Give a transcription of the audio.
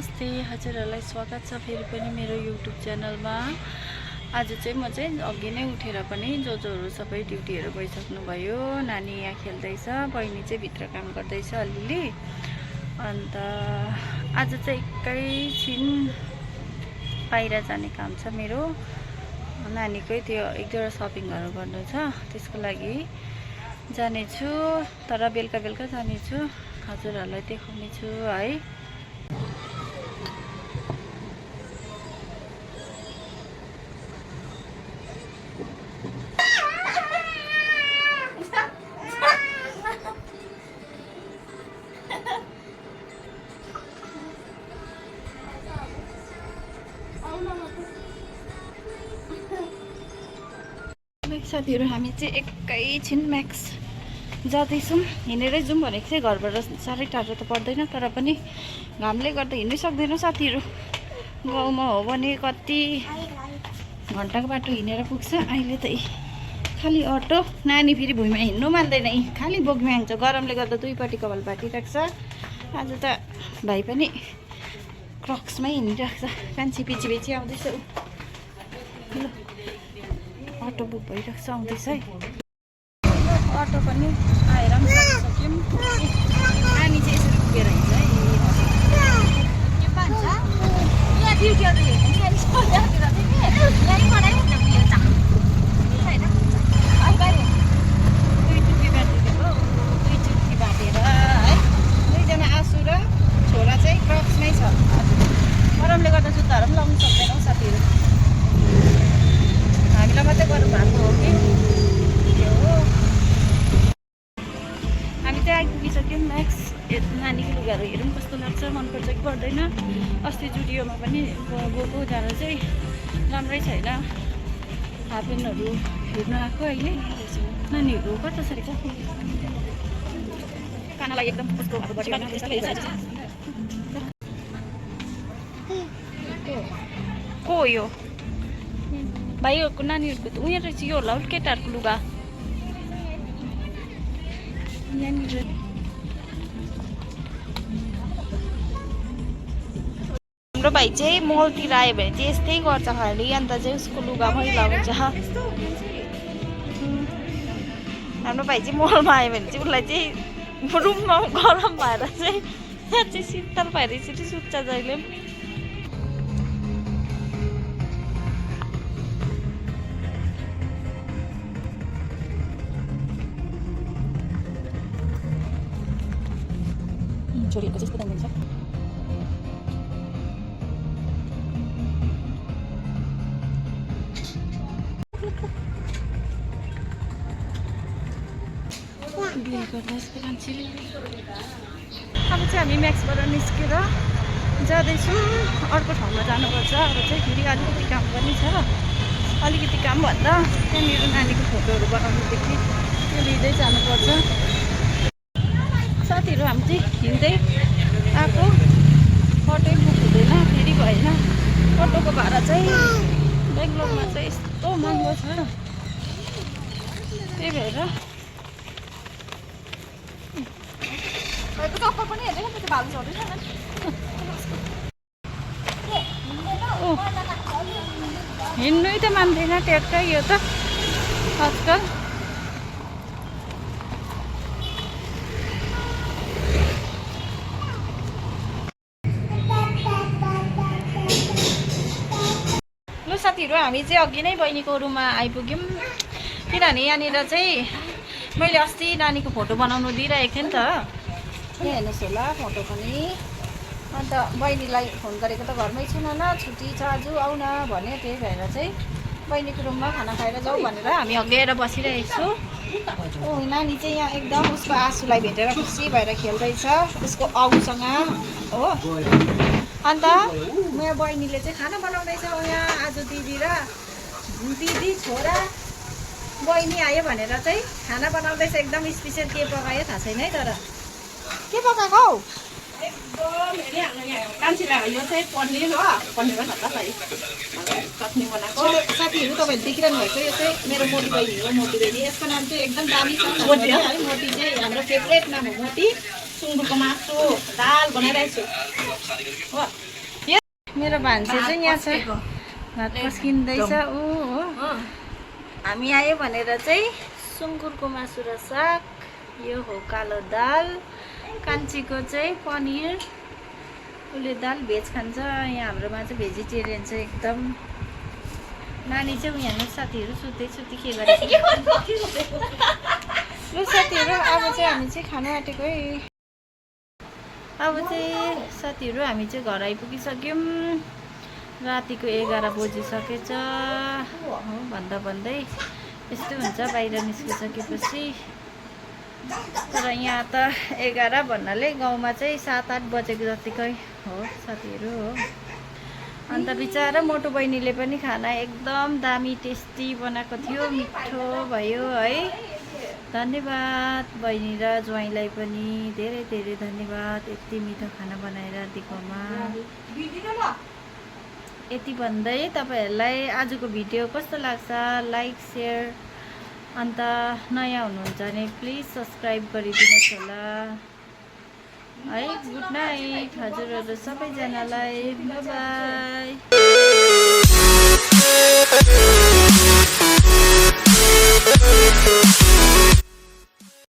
नमस्ते, हजुरहरूलाई स्वागत छ फेरि पनि मेरो युट्युब च्यानलमा। आज चाहिँ म चाहिँ अघि नै उठेर पनि जोजोहरू सबै ड्युटीहरू गइसक्नुभयो। नानी यहाँ खेल्दैछ, बहिनी चाहिँ भित्र काम गर्दैछ अलिअलि। अन्त आज चाहिँ एकैछिन बाहिर जाने काम छ मेरो। नानीकै त्यो एक दुईवटा सपिङहरू गर्नु छ, त्यसको लागि जानेछु। तर बेलुका बेलुका जानेछु, हजुरहरूलाई देखाउने छु है। साथीहरू हामी चाहिँ एकैछिन म्याक्स जाँदैछौँ। हिँडेरै जाउँ भनेको चाहिँ घरबाट साह्रै टाढो त पर्दैन, तर पनि घामले गर्दा हिँड्नै सक्दैन साथीहरू। गाउँमा हो भने कति घन्टाको बाटो हिँडेर पुग्छ। अहिले त खालि अटो, नानी फेरि भुइँमा हिँड्नु मान्दैन, खालि बोक्नु हान्छ। गरमले गर्दा दुईपट्टि कपाल बाटिरहेको छ। आज त भाइ पनि क्रक्समै हिँडिरहेको छ। कान्छी पिछी आउँदैछ, ल अटो बुक भइरहेको छ, आउँदैछ है। अटो पनि आएर पनि सक्यौँ। नानी चाहिँ यसरी पुगेर हिँड्छ है। दुई टुक्की बाटेर है। दुईजना आसु र छोरा चाहिँ क्रक्समै छ। गरमले गर्दा जुत्ताहरू पनि लाउनु सक्दैनौँ साथीहरू। हामीलाई मात्रै गरम भएको हो कि के हो। हामी चाहिँ आइपुगिसक्यौँ म्याक्स। नानीको लुगाहरू हेरौँ कस्तो लाग्छ, मनपर्छ कि पर्दैन। अस्ति जुडियोमा पनि गएको जाँदा चाहिँ राम्रै छैन। हाफपेन्टहरू हेर्नु आएको अहिले। नानीहरू कता छ रहेछ, कानालाई एकदम कस्तो को यो भाइहरूको नानीहरूको त उयो रहेछ। यो होला केटाहरूको लुगा। यहाँनिर हाम्रो भाइ चाहिँ मलतिर आयो भने चाहिँ यस्तै गर्छ खालि। अन्त चाहिँ उसको लुगा मैला हुन्छ। हाम्रो भाइ चाहिँ मलमा आयो भने चाहिँ उसलाई चाहिँ रुममा गरम भएर चाहिँ त्यहाँ चाहिँ शीतल भएर यसरी सुत्छ जहिले पनि। छोरीहरूको चाहिँ यस्तो दामी हुन्छ। अब चाहिँ हामी म्याक्सबाट निस्केर जाँदैछौँ, अर्को ठाउँमा जानुपर्छ। अब चाहिँ फेरि अलिकति काम पनि छ। अलिकति काम भन्दा त्यहाँनिर नानीको फोटोहरू बनाउनुदेखि त्यो लिँदै जानुपर्छ। साथीहरू हामी चाहिँ हिँड्दै आएको, अटै बुक हुँदैन, फेरि भएन। अटोको भाडा चाहिँ बेङ्गलोरमा चाहिँ यस्तो महँगो छ, त्यही भएर पनि हेर्दैन त्यो भाडा चढ्दैन। हिँड्नै त मान्दैन ट्याक्कै यो त आजकल। साथीहरू हामी चाहिँ अघि नै बहिनीको रुममा आइपुग्यौँ। किनभने यहाँनिर चाहिँ मैले अस्ति नानीको फोटो बनाउनु दिइरहेको थिएँ नि त। यहाँ हेर्नुहोस् होला फोटो पनि। अन्त बहिनीलाई फोन गरेको त घरमै छु न, छुट्टी छ आज आऊ न भने। त्यही भएर चाहिँ बहिनीको रुममा खाना खाएर जाउँ भनेर हामी अघि आएर बसिरहेको छु। नानी चाहिँ यहाँ एकदम उसको आँसुलाई भेटेर खुसी भएर खेल्दैछ उसको आउसँग हो। अन्त मेरो बहिनीले चाहिँ खाना बनाउँदैछ यहाँ। आज दिदी छोरा बहिनी आयो भनेर चाहिँ खाना बनाउँदैछ। एकदम स्पेसियल के पकायो थाहा छैन है, तर के पकाएको हौ एकदम हेरिहाल्नु। यहाँ कान्छीलाई यो चाहिँ पनिर हो, पनिर चटनी बनाएको। साथीहरू तपाईँहरूले देखिरहनु भएको यो चाहिँ मेरो मोटी बहिनी हो। मोटी बहिनी, यसको नाम चाहिँ एकदम दामी छ है। मोटी चाहिँ हाम्रो फेभरेट नाम हो मोटी। सुँगुरको मासु दाल बनाइरहेको छु हो। मेरो भान्से चाहिँ यहाँ छ भात पस्किँदैछ ऊ हो हामी आयो भनेर चाहिँ सुँगुरको मासु र साग यो हो कालो दाल कान्छीको चाहिँ पनिर उसले दाल भेज खान्छ यहाँ हाम्रोमा चाहिँ भेजिटेरियन चाहिँ एकदम नानी चाहिँ यहाँ साथीहरू सुत्दै सुत्दै के गरेको ल साथीहरू अब चाहिँ हामी चाहिँ खानु आँटेको है अब चाहिँ साथीहरू हामी चाहिँ घर आइपुगिसक्यौँ रातिको 11 बजिसकेछ हो भन्दा भन्दै यस्तो हुन्छ बाहिर निस्किसकेपछि तर यहाँ त 11 भन्नाले गाउँमा चाहिँ 7-8 बजेको जतिकै हो साथीहरू हो अन्त बिचारा मोटो बहिनीले पनि खाना एकदम दामी टेस्टी बनाएको थियो मिठो भयो है धन्यवाद बहिनी र ज्वाइँलाई पनि धेरै धेरै धन्यवाद यति मिठो खाना बनाएर दिएकोमा यति भन्दै तपाईहरुलाई आजको भिडियो कस्तो लाग्छ लाइक शेयर अन्त नयाँ हुनुहुन्छ भने प्लिज सब्स्क्राइब गरिदिनुहोस् होला है गुड नाइट हजुरहरु सबैजनालाई बाइ बाइ